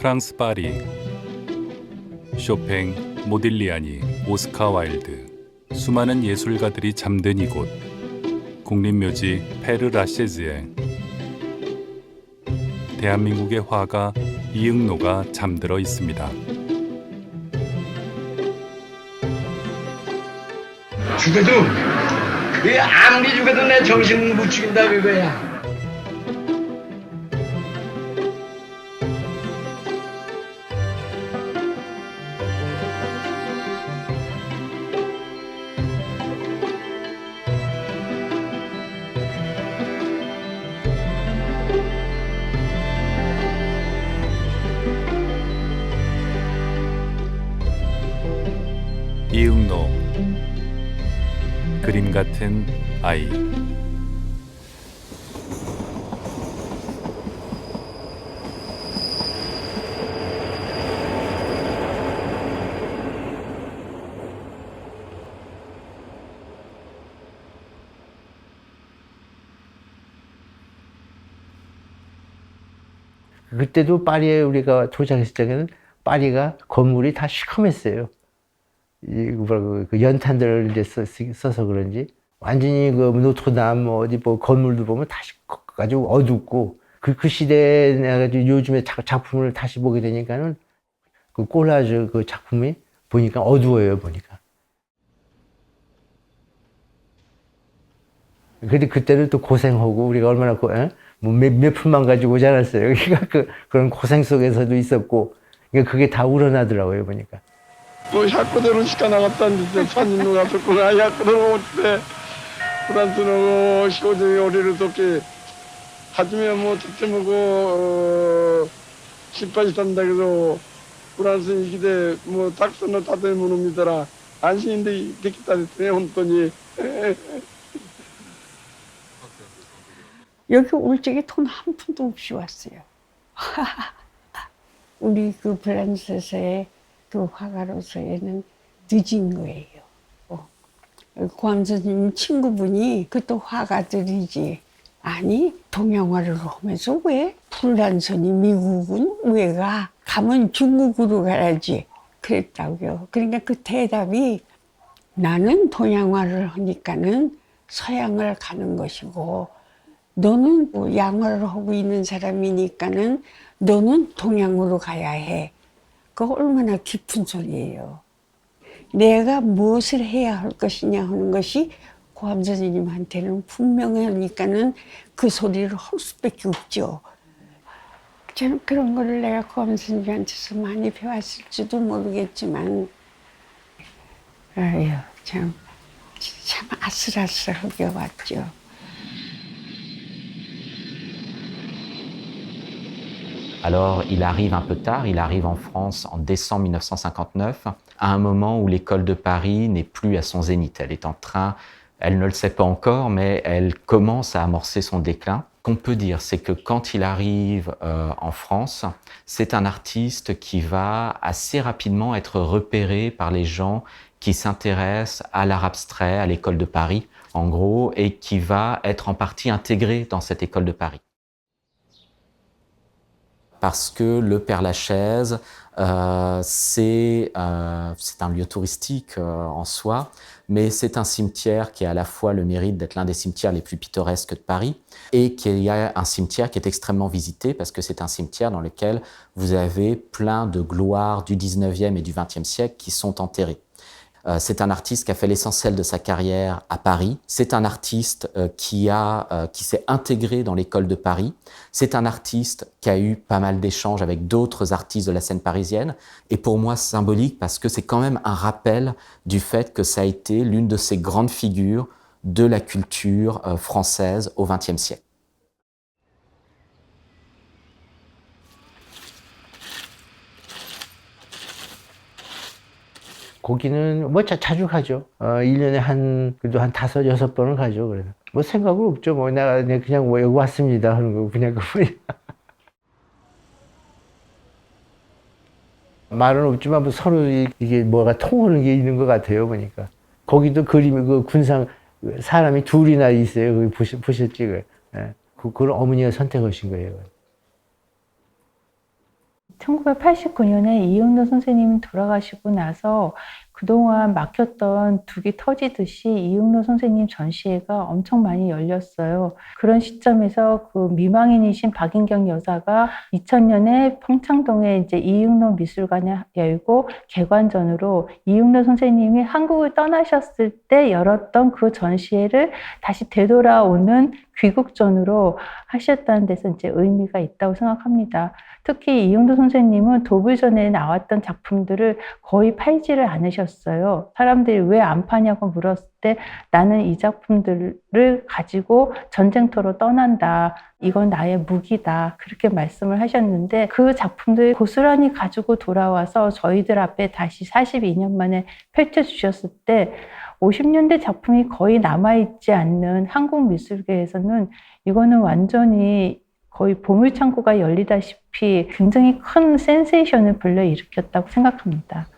프랑스 파리, 쇼팽, 모딜리아니, 오스카 와일드, 수많은 예술가들이 잠든 이곳, 국립묘지 페르라셰즈에 대한민국의 화가 이응노가 잠들어 있습니다. 죽어도 그 아무리 죽어도 내 정신을 못 죽인다 그거야. 이응노, 그림 같은 아이. 그때도 파리에 우리가 도착했을 때는 파리가 건물이 다 시커맸어요. 그 연탄들을 이제 써서 그런지 완전히 그 노트르담 어디 뭐 건물도 보면 다시 아주 어둡고 그 시대에 내가 요즘에 작품을 다시 보게 되니까는 그 콜라주 그 작품이 보니까 어두워요 보니까. 근데 그때는 또 고생하고 우리가 얼마나 뭐 몇 푼만 가지고 오지 않았어요. 그러니까 그런 고생 속에서도 있었고 그러니까 그게 다 우러나더라고요 보니까. 뭐100대로 시가 나갔다는데 산인로 갔었구나. 100대로 올 때 프랑스는 시오정이 오리를 돕게 하지면 뭐 특히 뭐고 신발이 산다 그래서 프랑스 이기대 뭐 닥스는 다들 못 믿어라. 안심인데 됐겠다 했더니 혼돈이 여기 올 적에 돈 한 푼도 없이 왔어요. 우리 그 프랑스에서의 그 화가로서에는 늦은 거예요. 고암 선생님 친구분이 그것도 화가들이지. 아니 동양화를 하면서 왜 프랑스니 미국은 왜 가? 가면 중국으로 가야지. 그랬다고요. 그러니까 그 대답이 나는 동양화를 하니까는 서양을 가는 것이고 너는 뭐 양화를 하고 있는 사람이니까는 너는 동양으로 가야 해. 그거 얼마나 깊은 소리예요. 내가 무엇을 해야 할 것이냐 하는 것이 고암 선생님한테는 분명하니까는 그 소리를 할 수밖에 없죠. 저는 그런 거를 내가 고암 선생님한테서 많이 배웠을지도 모르겠지만, 아유, 참 아슬아슬하게 왔죠. Alors, il arrive un peu tard, il arrive en France en décembre 1959, à un moment où l'école de Paris n'est plus à son zénith. Elle est en train, elle ne le sait pas encore, mais elle commence à amorcer son déclin. Ce qu'on peut dire, c'est que quand il arrive en France, c'est un artiste qui va assez rapidement être repéré par les gens qui s'intéressent à l'art abstrait, à l'école de Paris, en gros, et qui va être en partie intégré dans cette école de Paris. Parce que le Père-Lachaise, c'est un lieu touristique en soi, mais c'est un cimetière qui a à la fois le mérite d'être l'un des cimetières les plus pittoresques de Paris et qu'il y a un cimetière qui est extrêmement visité parce que c'est un cimetière dans lequel vous avez plein de gloires du 19e et du 20e siècle qui sont enterrées. C'est un artiste qui a fait l'essentiel de sa carrière à Paris. C'est un artiste qui s'est intégré dans l'école de Paris. C'est un artiste qui a eu pas mal d'échanges avec d'autres artistes de la scène parisienne. Et pour moi, c'est symbolique parce que c'est quand même un rappel du fait que ça a été l'une de ces grandes figures de la culture française au XXe siècle. 거기는 뭐 자주 가죠. 1년에 그래도 한 5, 6번은 가죠. 그래서 뭐 생각은 없죠. 뭐 내가 그냥 뭐 여기 왔습니다 하는 거 그냥 그뿐이야. 말은 없지만 뭐 서로 이게 뭐가 통하는 게 있는 것 같아요 보니까. 거기도 그림이 그 군상 사람이 둘이나 있어요. 거기 보셨지? 그걸 어머니가 선택하신 거예요. 1989년에 이응로 선생님이 돌아가시고 나서 그동안 막혔던 둑이 터지듯이 이응로 선생님 전시회가 엄청 많이 열렸어요. 그런 시점에서 그 미망인이신 박인경 여사가 2000년에 평창동에 이제 이응로 미술관을 열고 개관전으로 이응로 선생님이 한국을 떠나셨을 때 열었던 그 전시회를 다시 되돌아오는 귀국전으로 하셨다는 데서 이제 의미가 있다고 생각합니다. 특히 이응로 선생님은 도불전에 나왔던 작품들을 거의 팔지를 않으셨어요. 사람들이 왜 안 파냐고 물었을 때 나는 이 작품들을 가지고 전쟁터로 떠난다. 이건 나의 무기다. 그렇게 말씀을 하셨는데 그 작품들 고스란히 가지고 돌아와서 저희들 앞에 다시 42년 만에 펼쳐주셨을 때 50년대 작품이 거의 남아있지 않는 한국 미술계에서는 이거는 완전히 거의 보물창고가 열리다시피 굉장히 큰 센세이션을 불러일으켰다고 생각합니다.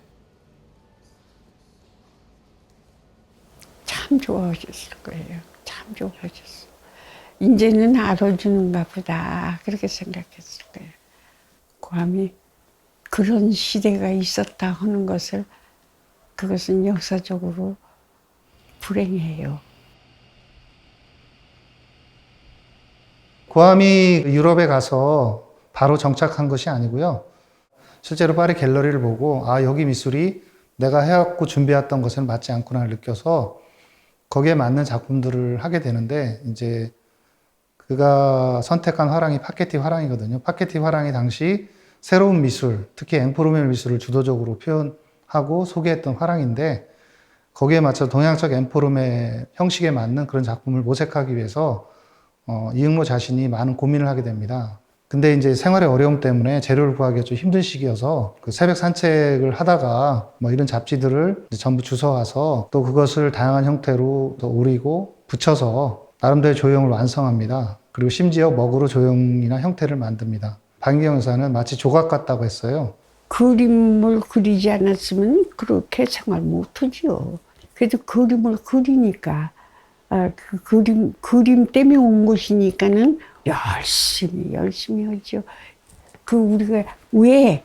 참 좋아하셨을 거예요. 참 좋아하셨어. 이제는 알아주는가 보다 그렇게 생각했을 거예요. 괌이 그런 시대가 있었다 하는 것을 그것은 역사적으로 불행해요. 구암이 유럽에 가서 바로 정착한 것이 아니고요. 실제로 파리 갤러리를 보고 아 여기 미술이 내가 해왔고 준비했던 것에는 맞지 않구나 느껴서 거기에 맞는 작품들을 하게 되는데 이제 그가 선택한 화랑이 파케티 화랑이거든요. 파케티 화랑이 당시 새로운 미술, 특히 앵포르멜 미술을 주도적으로 표현하고 소개했던 화랑인데 거기에 맞춰 동양적 앵포르멜 형식에 맞는 그런 작품을 모색하기 위해서 이응로 자신이 많은 고민을 하게 됩니다. 근데 이제 생활의 어려움 때문에 재료를 구하기가 좀 힘든 시기여서 그 새벽 산책을 하다가 뭐 이런 잡지들을 전부 주워와서 또 그것을 다양한 형태로 또 오리고 붙여서 나름대로 조형을 완성합니다. 그리고 심지어 먹으로 조형이나 형태를 만듭니다. 박인경 여사는 마치 조각 같다고 했어요. 그림을 그리지 않았으면 그렇게 생활 못하지요. 그래도 그림을 그리니까 그 그림 때문에 온 것이니까는 열심히 하죠. 그 우리가 왜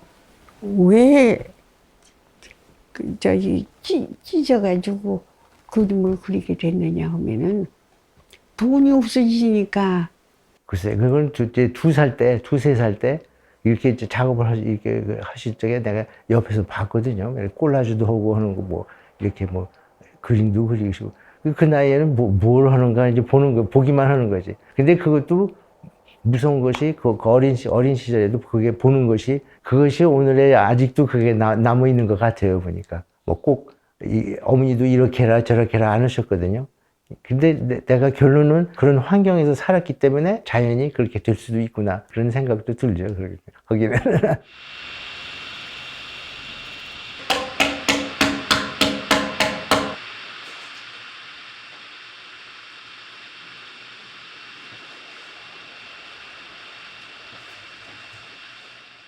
찢어가지고 그림을 그리게 됐느냐 하면은 돈이 없어지니까. 글쎄, 그건 두세 살 때 이렇게 이제 작업을 이렇게 하실 적에 내가 옆에서 봤거든요. 콜라주도 하고 하는 거 뭐 이렇게 뭐 그림도 그리시고. 그 나이에는 뭘 하는가 이제 보기만 하는 거지. 근데 그것도 무서운 것이 그 어린 시절에도 그게 보는 것이 그것이 오늘의 아직도 그게 남아 있는 것 같아요 보니까. 뭐 꼭 어머니도 이렇게 해라 저렇게 해라 안 하셨거든요. 근데 내가 결론은 그런 환경에서 살았기 때문에 자연히 그렇게 될 수도 있구나 그런 생각도 들죠. 거기는.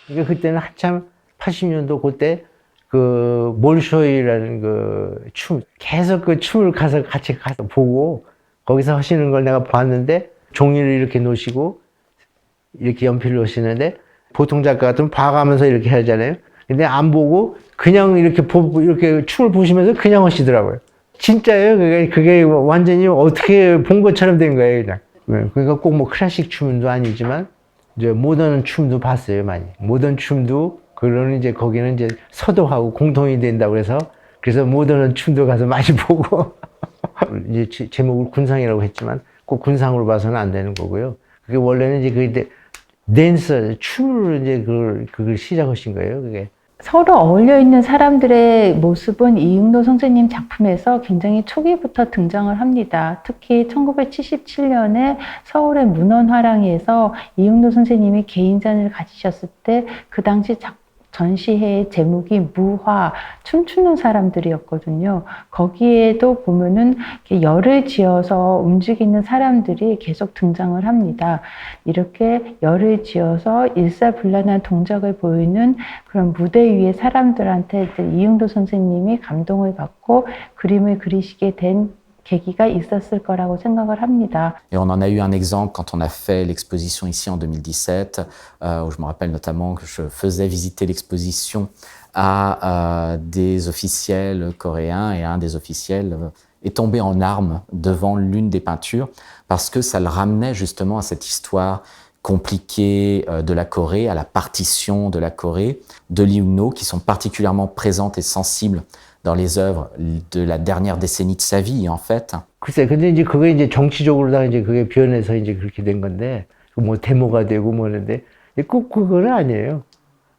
그러니까 그때는 한참 80년도 그때 그 몰쇼이라는 그 춤 계속 그 춤을 같이 가서 보고 거기서 하시는 걸 내가 봤는데 종이를 이렇게 놓으시고 이렇게 연필을 놓으시는데 보통 작가 같으면 봐가면서 이렇게 하잖아요. 근데 안 보고 그냥 이렇게 보고 이렇게 춤을 보시면서 그냥 하시더라고요. 진짜예요. 그게 완전히 어떻게 본 것처럼 된 거예요, 그냥. 그러니까 꼭 뭐 클래식 춤도 아니지만 이제 모던 춤도 봤어요, 많이. 모던 춤도 그러는 이제 거기는 이제 서도하고 공통이 된다고 그래서 모던 춤도 가서 많이 보고 이제 제목을 군상이라고 했지만 꼭 군상으로 봐서는 안 되는 거고요. 그게 원래는 이제 그 댄서 춤으로 이제 그걸 시작하신 거예요, 그게. 서로 어울려 있는 사람들의 모습은 이응로 선생님 작품에서 굉장히 초기부터 등장을 합니다. 특히 1977년에 서울의 문헌화랑에서 이응로 선생님이 개인전을 가지셨을 때 그 당시 전시회의 제목이 무화, 춤추는 사람들이었거든요. 거기에도 보면은 열을 지어서 움직이는 사람들이 계속 등장을 합니다. 이렇게 열을 지어서 일사불란한 동작을 보이는 그런 무대 위의 사람들한테 이응로 선생님이 감동을 받고 그림을 그리시게 된 계기가 있었을 거라고 생각을 합니다. Et on en a eu un exemple quand on a fait l'exposition ici en 2017, où je me rappelle notamment que je faisais visiter l'exposition à des officiels coréens et un des officiels est tombé en larmes devant l'une des peintures parce que ça le ramenait justement à cette histoire compliquée de la Corée, à la partition de la Corée, de Lee Hyun-no, qui sont particulièrement présentes et sensibles dans les œuvres de la dernière décennie de sa vie, en fait. 글쎄, 근데 이제 그게 이제 정치적으로다가 이제 그게 변해서 이제 그렇게 된 건데, 뭐 데모가 되고 뭐 하는데, 꼭 그건 아니에요.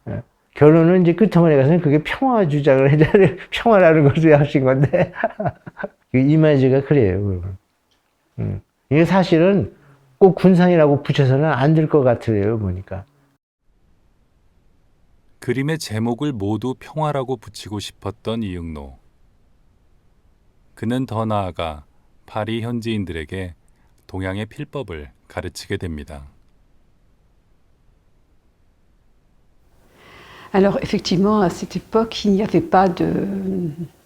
예. 결론은 이제 끝머리 가서는 그게 평화 주장을 해야 평화라는 것을 하신 건데, 그 이미지가 그래요. 이게 사실은 꼭 군상이라고 붙여서는 안 될 것 같아요, 보니까. 그림의 제목을 모두 평화라고 붙이고 싶었던 이응노. 그는 더 나아가 파리 현지인들에게 동양의 필법을 가르치게 됩니다. Alors effectivement, à cette époque, il n'y avait pas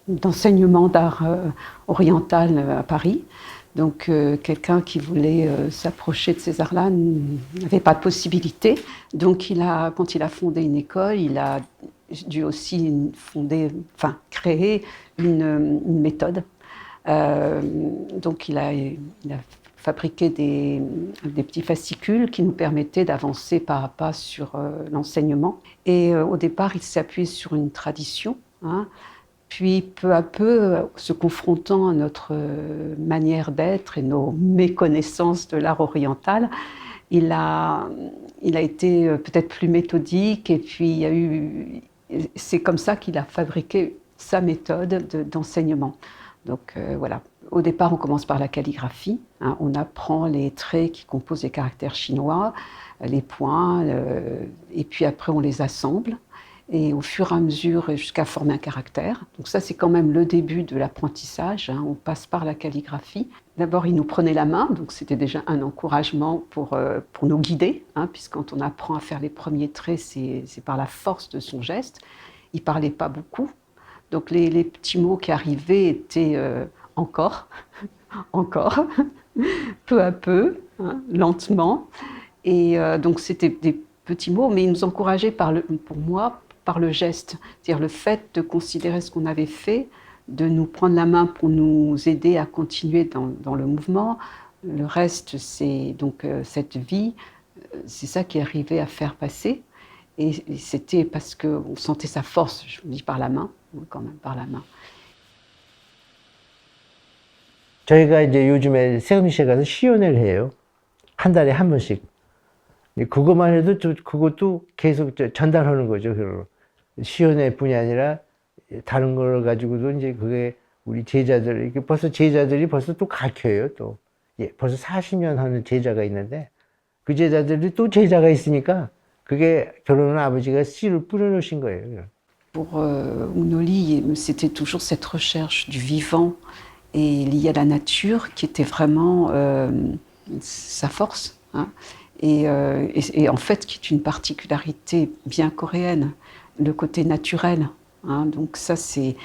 d'enseignement d'art oriental à Paris. Donc quelqu'un qui voulait s'approcher de ces arts-là n'avait pas de possibilité. Donc quand il a fondé une école, il a dû aussi créer une méthode. Donc il a fabriqué des petits fascicules qui nous permettaient d'avancer pas à pas sur l'enseignement. Et au départ, il s'est appuyé sur une tradition, hein. Puis peu à peu, se confrontant à notre manière d'être et nos méconnaissances de l'art oriental, il a été peut-être plus méthodique et puis c'est comme ça qu'il a fabriqué sa méthode d'enseignement. Donc voilà, au départ on commence par la calligraphie, hein, on apprend les traits qui composent les caractères chinois, les points, et puis après on les assemble. Et au fur et à mesure jusqu'à former un caractère. Donc ça, c'est quand même le début de l'apprentissage, hein. On passe par la calligraphie. D'abord, il nous prenait la main, donc c'était déjà un encouragement pour nous guider, hein, puisque quand on apprend à faire les premiers traits, c'est par la force de son geste. Il ne parlait pas beaucoup, donc les petits mots qui arrivaient étaient encore, encore, peu à peu, hein, lentement. Et donc c'était des petits mots, mais il nous encourageait pour moi, par le geste, c'est-à-dire le fait de considérer ce qu'on avait fait, de nous prendre la main pour nous aider à continuer dans le mouvement. Le reste, c'est donc cette vie, c'est ça qui arrivait à faire passer. Et c'était parce qu'on sentait sa force, je vous dis par la main, quand même par la main. 저희가 이제 요즘에 세금시에 가서 시연을 해요. 한 달에 한 번씩. 그것만 해도 그것도 계속 전달하는 거죠. 시연회뿐이 아니라 다른 걸 가지고도 이제 그게 우리 제자들, 제자들이 벌써 또 가르쳐요. 또 벌써 40년 하는 제자가 있는데 그 제자들이 또 제자가 있으니까 그게 결론은 아버지가 씨를 뿌려놓으신 거예요. Pour Ounoli, c'était toujours cette recherche du vivant et liée à la nature qui était vraiment sa force, hein. Et en fait, qui est une particularité bien coréenne, le côté naturel, hein. Donc ça, c'est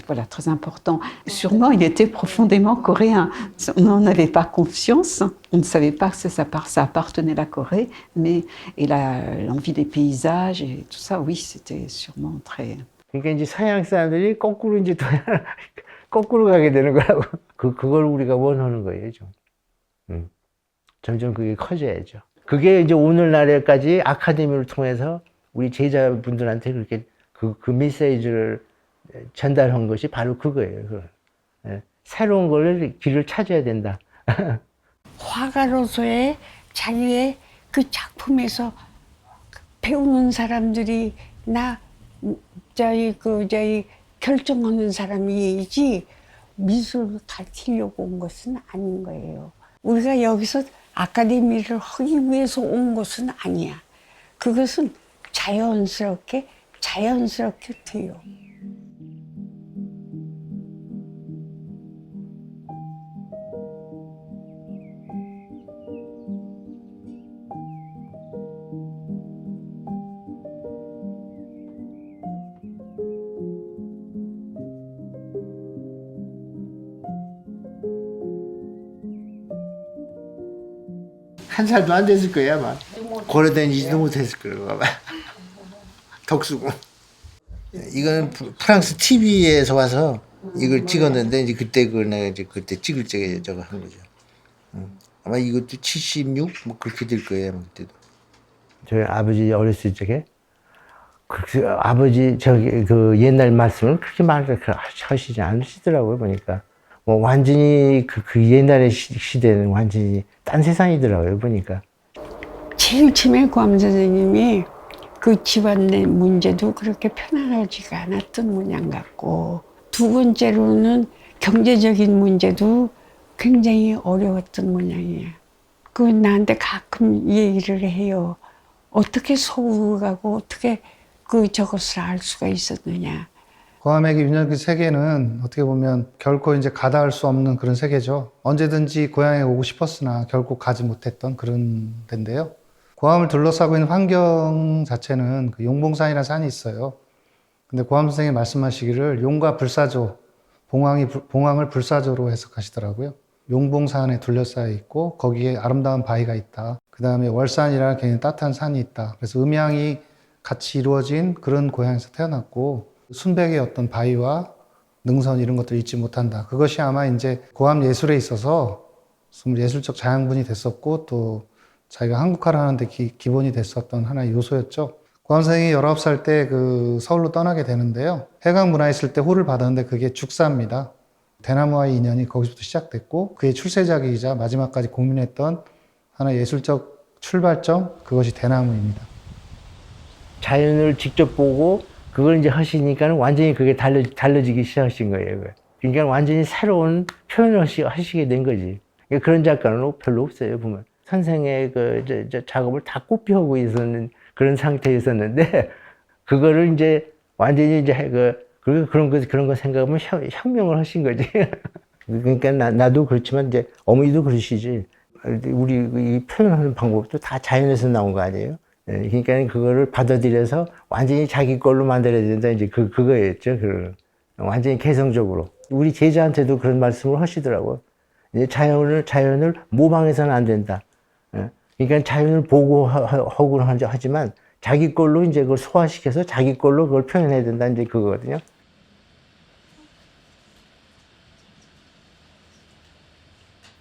voilà, très important. Sûrement, il était profondément coréen. On n'en avait pas conscience, on ne savait pas que ça appartenait à la Corée, et l'envie des paysages et tout ça, oui, c'était sûrement très... 그러니까 이제 서양 사람들이 거꾸로 이제 거꾸로 가게 되는 거라고. 그걸 우리가 원하는 거예요, 좀. 점점 그게 커져야죠. 그게 이제 오늘날에까지 아카데미를 통해서 우리 제자분들한테 그렇게 그 메시지를 전달한 것이 바로 그거예요. 새로운 걸 길을 찾아야 된다. 화가로서의 자기의 그 작품에서 배우는 사람들이 저희 결정하는 사람이지 미술을 가르치려고 온 것은 아닌 거예요. 우리가 여기서 아카데미를 하기 위해서 온 것은 아니야. 그것은 자연스럽게 돼요. 한 살도 안 됐을 거야 아마. 걸어다니지도 못했을 거예요 아마. 덕수고. 이거는 프랑스 TV에서 와서 이걸 찍었는데 이제 그때 그걸 내가 이제 그때 찍을 적에 저거 한 거죠. 아마 이것도 76 뭐 그렇게 될 거예요 그때도. 저희 아버지 어렸을 적에 그 아버지 저기 그 옛날 말씀을 그렇게 하시지 않으시더라고요 보니까. 뭐 완전히 그 옛날의 시대는 완전히 딴 세상이더라고요 보니까. 제일 처음에 고암 선생님이 그 집안 내 문제도 그렇게 편안하지가 않았던 모양 같고, 두 번째로는 경제적인 문제도 굉장히 어려웠던 모양이에요. 그 나한테 가끔 얘기를 해요. 어떻게 서울 가고 어떻게 저것을 알 수가 있었느냐. 고암에게 윤혁의 세계는 어떻게 보면 결코 이제 가닿을 수 없는 그런 세계죠. 언제든지 고향에 오고 싶었으나 결국 가지 못했던 그런 데인데요. 고암을 둘러싸고 있는 환경 자체는 그 용봉산이라는 산이 있어요. 근데 고암 선생님이 말씀하시기를 용과 불사조, 봉황을 불사조로 해석하시더라고요. 용봉산에 둘러싸여 있고 거기에 아름다운 바위가 있다. 그 다음에 월산이라는 굉장히 따뜻한 산이 있다. 그래서 음양이 같이 이루어진 그런 고향에서 태어났고 순백의 어떤 바위와 능선 이런 것들을 잊지 못한다. 그것이 아마 이제 고암 예술에 있어서 예술적 자양분이 됐었고 또 자기가 한국화를 하는데 기본이 됐었던 하나의 요소였죠. 고암 선생이 19살 때 그 서울로 떠나게 되는데요. 해강 문화에 있을 때 호를 받았는데 그게 죽사입니다. 대나무와의 인연이 거기서부터 시작됐고 그의 출세작이자 마지막까지 고민했던 하나의 예술적 출발점, 그것이 대나무입니다. 자연을 직접 보고 그걸 이제 하시니까 완전히 그게 달라지기 시작하신 거예요. 그러니까 완전히 새로운 표현을 하시게 된 거지. 그런 작가는 별로 없어요, 보면. 선생의 작업을 다 꼽혀오고 있었는 그런 상태였었는데, 그거를 이제 완전히 이제 그런 거 생각하면 혁명을 하신 거지. 그러니까 나도 그렇지만 이제 어머니도 그러시지. 우리 이 표현하는 방법도 다 자연에서 나온 거 아니에요? 그러니까 그거를 받아들여서 완전히 자기 걸로 만들어야 된다. 이제 그거였죠. 완전히 개성적으로. 우리 제자한테도 그런 말씀을 하시더라고요. 이제 자연을 모방해서는 안 된다. 그러니까 자연을 보고 하고는 하지만 자기 걸로 이제 그걸 소화시켜서 자기 걸로 그걸 표현해야 된다. 이제 그거거든요.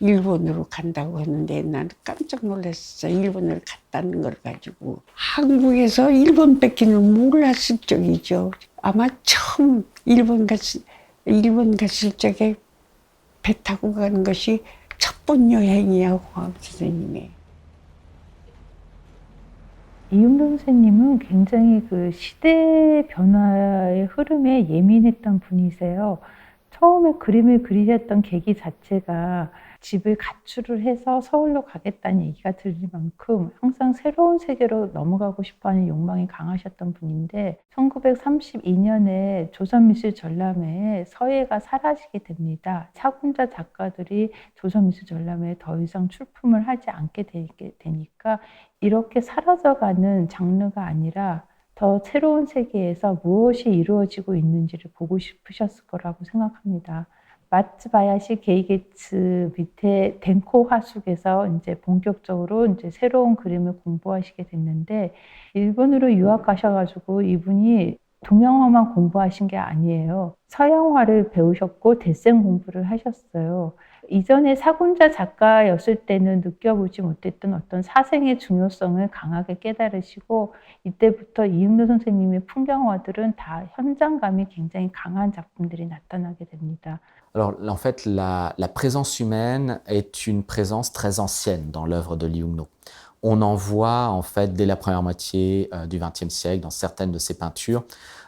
일본으로 간다고 했는데 나는 깜짝 놀랐어. 일본을 갔다는 걸 가지고. 한국에서 일본 뺏기는 몰랐을 적이죠. 아마 처음 일본 갔을 적에 배 타고 가는 것이 첫 번 여행이야, 고암 선생님의. 이용돈 선생님은 굉장히 그 시대 변화의 흐름에 예민했던 분이세요. 처음에 그림을 그리셨던 계기 자체가 집을 가출을 해서 서울로 가겠다는 얘기가 들릴 만큼 항상 새로운 세계로 넘어가고 싶어하는 욕망이 강하셨던 분인데 1932년에 조선미술전람회에 서예가 사라지게 됩니다. 사군자 작가들이 조선미술전람회에 더 이상 출품을 하지 않게 되니까 이렇게 사라져가는 장르가 아니라 더 새로운 세계에서 무엇이 이루어지고 있는지를 보고 싶으셨을 거라고 생각합니다. 마츠바야시 게이게츠 밑에 덴코 화숙에서 이제 본격적으로 이제 새로운 그림을 공부하시게 됐는데 일본으로 유학 가셔가지고 이분이 동양화만 공부하신 게 아니에요. 서양화를 배우셨고 데센 공부를 하셨어요. 이전에 사군자 작가였을 때는 느껴보지 못했던 어떤 사생의 중요성을 강하게 깨달으시고 이때부터 이응도 선생님의 풍경화들은 다 현장감이 굉장히 강한 작품들이 나타나게 됩니다. Alors, en fait, la présence humaine est une présence très ancienne dans l'œuvre de Lee Ung-no. On en voit, en fait, dès la première moitié du XXe siècle, dans certaines de ses peintures.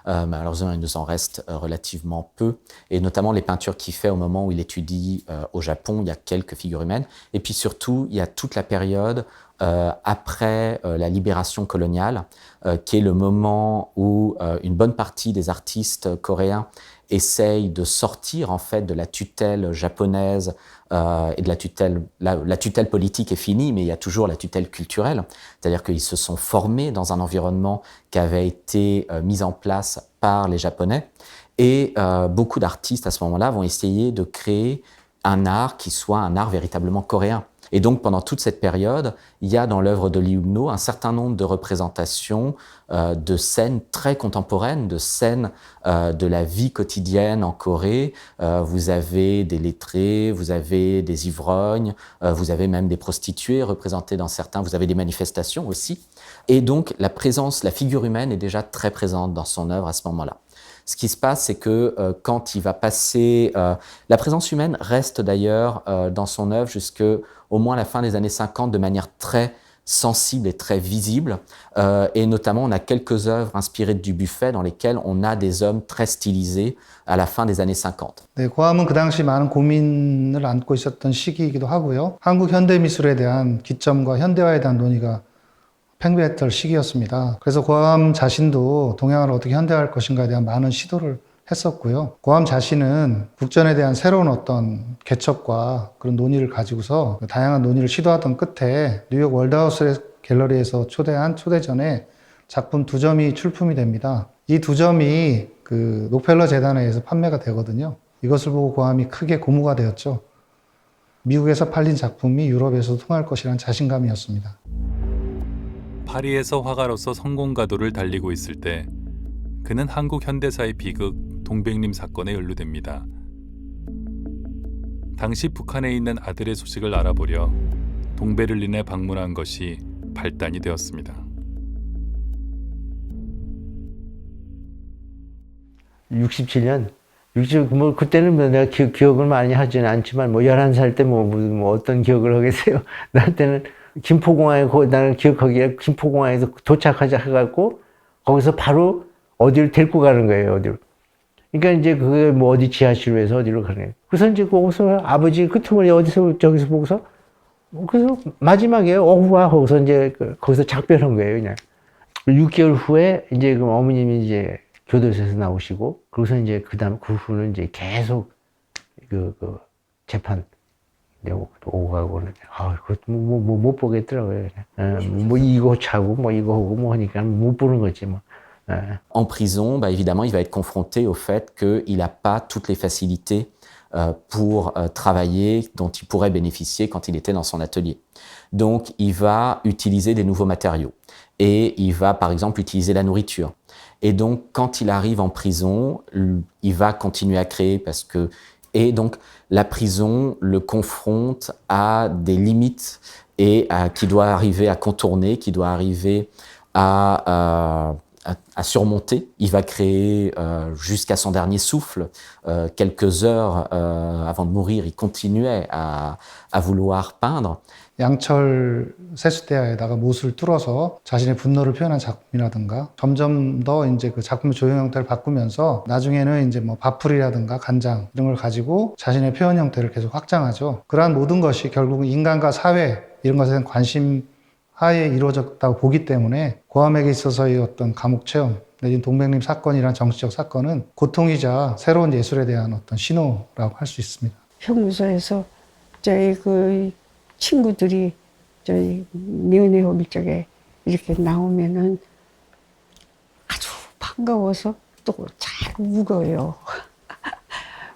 Malheureusement, il nous en reste relativement peu, et notamment les peintures qu'il fait au moment où il étudie au Japon, il y a quelques figures humaines, et puis surtout, il y a toute la période après la libération coloniale, qui est le moment où une bonne partie des artistes coréens essayent de sortir en fait de la tutelle japonaise et de la tutelle politique est finie, mais il y a toujours la tutelle culturelle, c'est-à-dire qu'ils se sont formés dans un environnement qui avait été mis en place par les Japonais et beaucoup d'artistes à ce moment-là vont essayer de créer un art qui soit un art véritablement coréen. Et donc pendant toute cette période, il y a dans l'œuvre de Lee Eun-no un certain nombre de représentations de scènes très contemporaines, de scènes de la vie quotidienne en Corée. Vous avez des lettrés, vous avez des ivrognes, vous avez même des prostituées représentées dans certains, vous avez des manifestations aussi. Et donc la présence, la figure humaine est déjà très présente dans son œuvre à ce moment-là. Ce qui se passe, c'est que quand il va passer... la présence humaine reste d'ailleurs dans son œuvre jusqu'au moins la fin des années 50 de manière très sensible et très visible. Et notamment, on a quelques œuvres inspirées du Buffet dans lesquelles on a des hommes très stylisés à la fin des années 50. 네, 고암은 그 당시 많은 고민을 안고 있었던 시기이기도 하고요. 한국 현대 미술에 대한 기점과 현대화에 대한 논의가 팽배했던 시기였습니다. 그래서 고암 자신도 동양을 어떻게 현대화할 것인가에 대한 많은 시도를 했었고요. 고암 자신은 국전에 대한 새로운 어떤 개척과 그런 논의를 가지고서 다양한 논의를 시도하던 끝에 뉴욕 월드하우스 갤러리에서 초대한 초대전에 작품 2점이 출품이 됩니다. 이 2점이 그 록펠러 재단에 의해서 판매가 되거든요. 이것을 보고 고암이 크게 고무가 되었죠. 미국에서 팔린 작품이 유럽에서도 통할 것이라는 자신감이었습니다. 파리에서 화가로서 성공가도를 달리고 있을 때 그는 한국 현대사의 비극 동백림 사건에 연루됩니다. 당시 북한에 있는 아들의 소식을 알아보려 동베를린에 방문한 것이 발단이 되었습니다. 67년, 뭐 그때는 내가 기억을 많이 하지는 않지만 뭐 11살 때 뭐 어떤 기억을 하겠어요. 나한테는 김포공항에 나는 기억하기에 김포공항에서 도착하자 해갖고 거기서 바로 어디를 데리고 가는 거예요. 어디로. 그러니까 이제 그게 뭐 어디 지하실로 해서 어디로 가는 거예요. 그래서 이제 거기서 아버지 그 틈을 어디서 저기서 보고서 그래서 마지막에 오후와 거기서 이제 거기서 작별한 거예요. 그냥 6개월 후에 이제 그 어머님이 이제 교도소에서 나오시고 그래서 이제 그다음 그 후는 이제 계속 그 재판 오고 가고 그러는데 그것도 못 보겠더라고요. 뭐 이거 차고 뭐 이거 하고 뭐 하니까 못 보는 거지 뭐. En prison, évidemment, il va être confronté au fait qu'il n'a pas toutes les facilités pour travailler dont il pourrait bénéficier quand il était dans son atelier. Donc, il va utiliser des nouveaux matériaux et il va, par exemple, utiliser la nourriture. Et donc, quand il arrive en prison, il va continuer à créer et donc, la prison le confronte à des limites et qu'il doit arriver à contourner, qu'il doit arriver à surmonter. Il va créer jusqu'à son dernier souffle. Quelques heures avant de mourir, il continuait à vouloir peindre. 양철 세숫대야에다가 못을 뚫어서 자신의 분노를 표현한 작품이라든가 점점 더 이제 그 작품의 조형 형태를 바꾸면서 나중에는 이제 뭐 바풀이라든가 간장 이런 걸 가지고 자신의 표현 형태를 계속 확장하죠. 그러한 모든 것이 결국은 인간과 사회 이런 것에 대한 관심 하에 이루어졌다고 보기 때문에 고암에게 있어서의 어떤 감옥 체험 내지는 동백림 사건이란 정치적 사건은 고통이자 새로운 예술에 대한 어떤 신호라고 할 수 있습니다. 형무소에서 저희 그 친구들이 저희 면회 올 적에 이렇게 나오면은 아주 반가워서 또 잘 울어요.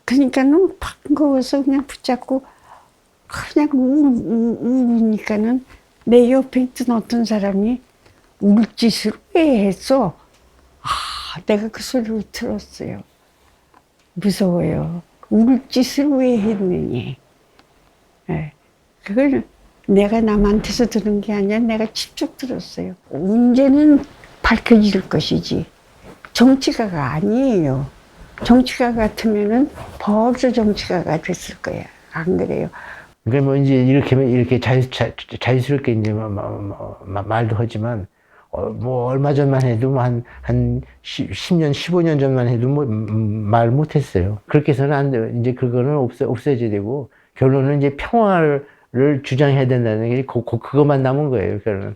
그러니까는 반가워서 그냥 붙잡고 그냥 울으니까는 내 옆에 있던 어떤 사람이 울 짓을 왜 했어? 내가 그 소리를 들었어요. 무서워요. 울 짓을 왜 했느니. 네. 그걸 내가 남한테서 들은 게 아니라 내가 직접 들었어요. 문제는 밝혀질 것이지 정치가가 아니에요. 정치가 같으면은 벌써 정치가가 됐을 거야. 안 그래요? 그러니까 뭐 이제 이렇게 자유스럽게 이제 말도 하지만 뭐 얼마 전만 해도 한 10년, 15년 전만 해도 뭐 말 못했어요. 그렇게 해서는 안 돼요. 이제 그거는 없애져야 되고 결론은 이제 평화를 주장해야 된다는 게 그것만 남은 거예요, 결론은.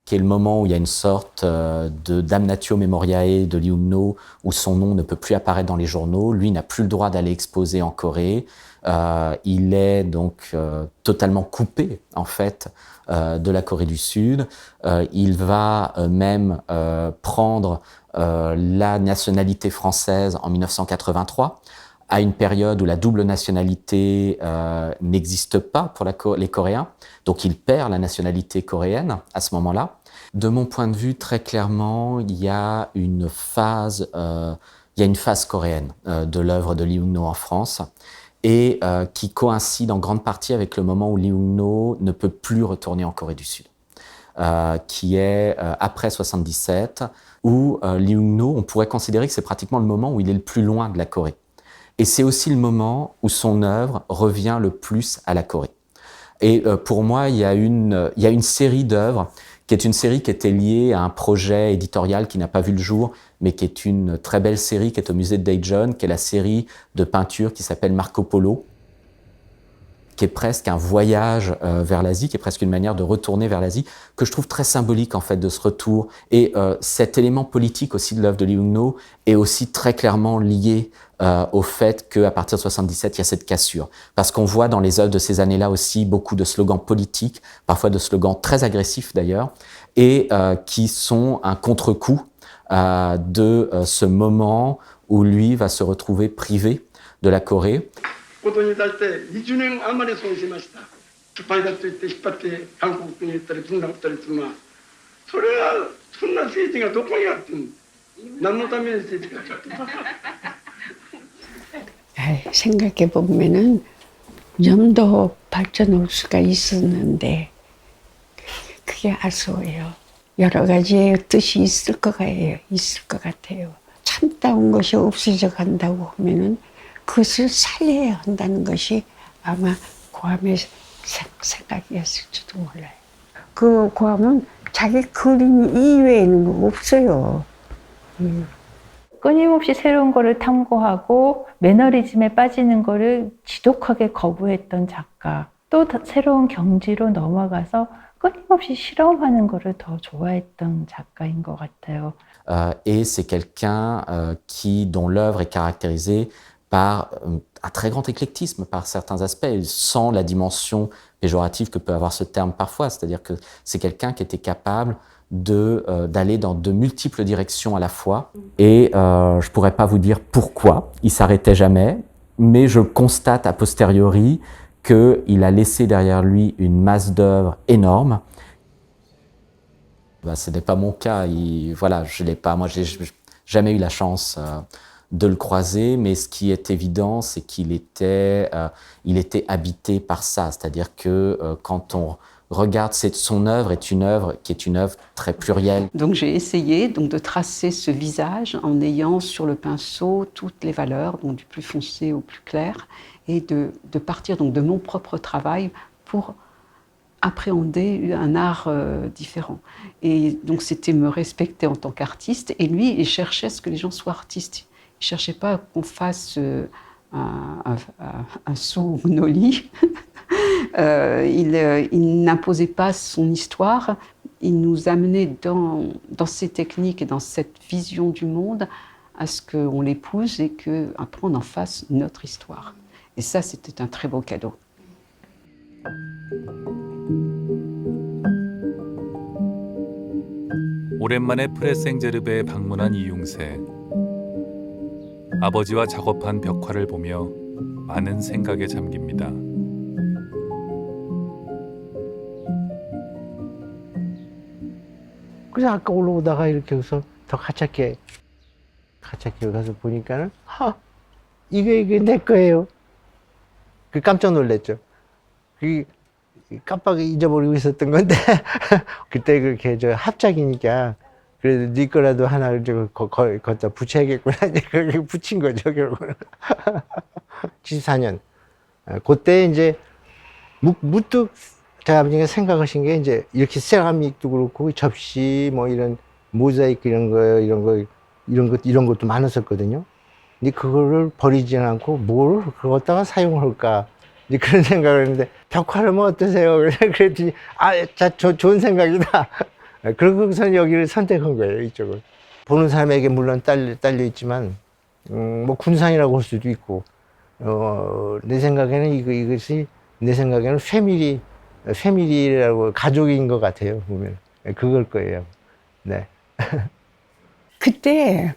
Qui est le moment où il y a une sorte de damnatio memoriae de Lee Eun-no, où son nom ne peut plus apparaître dans les journaux. Lui n'a plus le droit d'aller exposer en Corée. Il est donc totalement coupé, en fait, de la Corée du Sud. Il va même prendre la nationalité française en 1983. à une période où la double nationalité n'existe pas pour les Coréens. Donc il perd la nationalité coréenne à ce moment-là. De mon point de vue, très clairement, il y a une phase coréenne de l'œuvre de Lee Woon-no en France et qui coïncide en grande partie avec le moment où Lee Woon-no ne peut plus retourner en Corée du Sud, qui est après 77, où Lee Woon-no, on pourrait considérer que c'est pratiquement le moment où il est le plus loin de la Corée. Et c'est aussi le moment où son œuvre revient le plus à la Corée. Et pour moi, il y a une série d'œuvres qui est une série qui était liée à un projet éditorial qui n'a pas vu le jour, mais qui est une très belle série qui est au musée de Daejeon, qui est la série de peinture qui s'appelle Marco Polo, qui est presque un voyage vers l'Asie, qui est presque une manière de retourner vers l'Asie, que je trouve très symbolique en fait de ce retour. Et cet élément politique aussi de l'œuvre de Lee Woon-no est aussi très clairement lié au fait qu'à partir de 77, il y a cette cassure. Parce qu'on voit dans les œuvres de ces années-là aussi beaucoup de slogans politiques, parfois de slogans très agressifs d'ailleurs, et qui sont un contre-coup de ce moment où lui va se retrouver privé de la Corée. ことに対して20年余り損しました。スパイだと言って引っ張って韓国に行ったりそんなことりするのはそれはそんな政治がどこにあってんの何のために政治がちょっと 생각해 보면은 좀 더 발전할 수가 있었는데 그게 아쉬워요. 여러 가지의 뜻이 있을 것 같아요. 참다운 것이 없어져 간다고 하면은 그것을 살려야 한다는 것이 아마 고함의 생각이었을지도 몰라요. 그 고함은 자기 그림 이외에는 없어요. 끊임없이 새로운 거를 탐구하고 매너리즘에 빠지는 거를 지독하게 거부했던 작가, 또 새로운 경지로 넘어가서 끊임없이 실험하는 거를 더 좋아했던 작가인 것 같아요. Et c'est quelqu'un dont l'œuvre est caractérisée par un très grand éclectisme par certains aspects, sans la dimension péjorative que peut avoir ce terme parfois. C'est-à-dire que c'est quelqu'un qui était capable d'aller dans de multiples directions à la fois. Et je pourrais pas vous dire pourquoi il s'arrêtait jamais, mais je constate a posteriori qu'il a laissé derrière lui une masse d'œuvres énorme. Ce n'est pas mon cas. Voilà, je l'ai pas. Moi, j'ai jamais eu la chance de le croiser, mais ce qui est évident, c'est qu'il était habité par ça. C'est-à-dire que quand on regarde son œuvre, est une œuvre qui est une œuvre très plurielle. Donc j'ai essayé de tracer ce visage en ayant sur le pinceau toutes les valeurs, donc du plus foncé au plus clair, et de partir donc de mon propre travail pour appréhender un art différent. Et donc c'était me respecter en tant qu'artiste, et lui, il cherchait à ce que les gens soient artistes. Il ne cherchait pas qu'on fasse un sous-noli. Il n'imposait pas son histoire, il nous amenait dans ses techniques et dans cette vision du monde à ce qu'on l'épouse et qu'après on en fasse notre histoire. Et ça, c'était un très beau cadeau. 오랜만에 프레생제르베에 방문한 이융세. 아버지와 작업한 벽화를 보며 많은 생각에 잠깁니다. 그래서 아까 올라오다가 이렇게 해서 더 가깝게 가서 보니까는 이게 내 거예요. 깜짝 놀랐죠. 깜빡 잊어버리고 있었던 건데 그때 그렇게 합작이니까 그래도 네 거라도 하나 거기다 붙여야겠구나. 그렇게 붙인 거죠 결국은. 74년 그때 이제 무뚝 저희 아버지가 생각하신 게 이제 이렇게 세라믹도 그렇고 접시 뭐 이런 모자이크 이런 것도 많았었거든요. 근데 그거를 버리지 않고 뭘 그거다가 사용할까 이제 그런 생각을 했는데 벽화를 뭐 어떠세요? 그랬더니 좋은 생각이다. 그러고선 여기를 선택한 거예요, 이쪽을. 보는 사람에게 물론 딸려 있지만 뭐 군상이라고 할 수도 있고 내 생각에는 이것이 내 생각에는 패밀리라고 가족인 것 같아요, 보면. 그걸 거예요. 네. 그때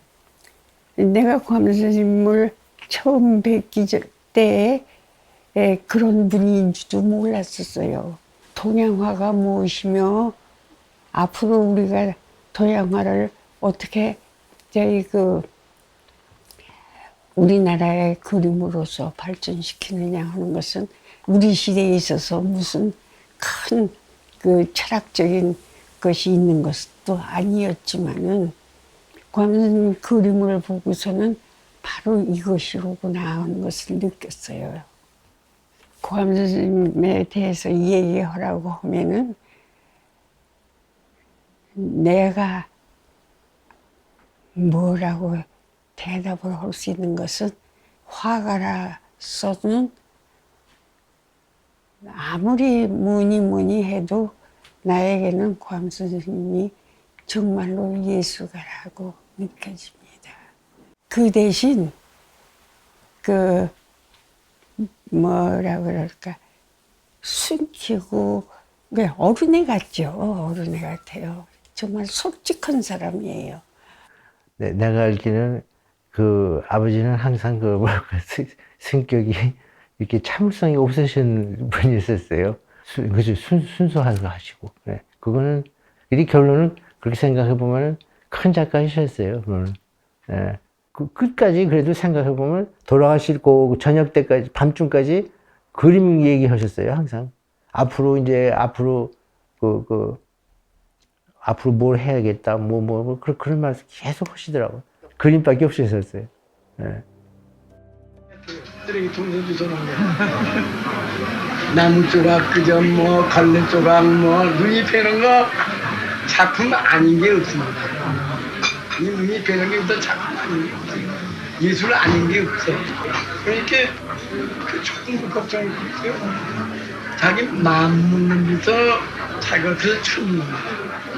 내가 고함 선생님을 처음 뵙기 때에 그런 분인지도 몰랐었어요. 동양화가 무엇이며 앞으로 우리가 동양화를 어떻게 우리나라의 그림으로서 발전시키느냐 하는 것은 우리 시대에 있어서 무슨 큰 철학적인 것이 있는 것도 아니었지만은 광선 그림을 보고서는 바로 이것이로구나 하는 것을 느꼈어요. 고암 선생님에 대해서 얘기하라고 하면은 내가 뭐라고 대답을 할 수 있는 것은 화가라서는 아무리 뭐니 해도 나에게는 고암 선생님이 정말로 예술가라고 느껴집니다. 그 대신 뭐라 그럴까 숨기고 어른애 같죠. 어른애 같아요. 정말 솔직한 사람이에요. 네, 내가 알기는 아버지는 항상 성격이 이렇게 참을성이 없으신 분이었어요. 순수하시고. 네. 그거는, 이 결론은 그렇게 생각해 보면은 큰 작가이셨어요. 네. 끝까지 그래도 생각해 보면 돌아가실 저녁 때까지, 밤중까지 그림 얘기하셨어요, 항상. 앞으로 뭘 해야겠다, 그런 말씀 계속 하시더라고요. 그림밖에 없으셨어요. 네. 쓰레기통에 주워놓은 거. 나무 조각, 갈래 조각, 눈이 패는 거 작품 아닌 게 없습니다. 이 눈이 패는 게 우선 작품 아닌 게 없어요. 예술 아닌 게 없어요. 그러니까 조금 걱정이 있어요. 자기 마음 묻는 데서 자기가 그걸 찾는 거예요.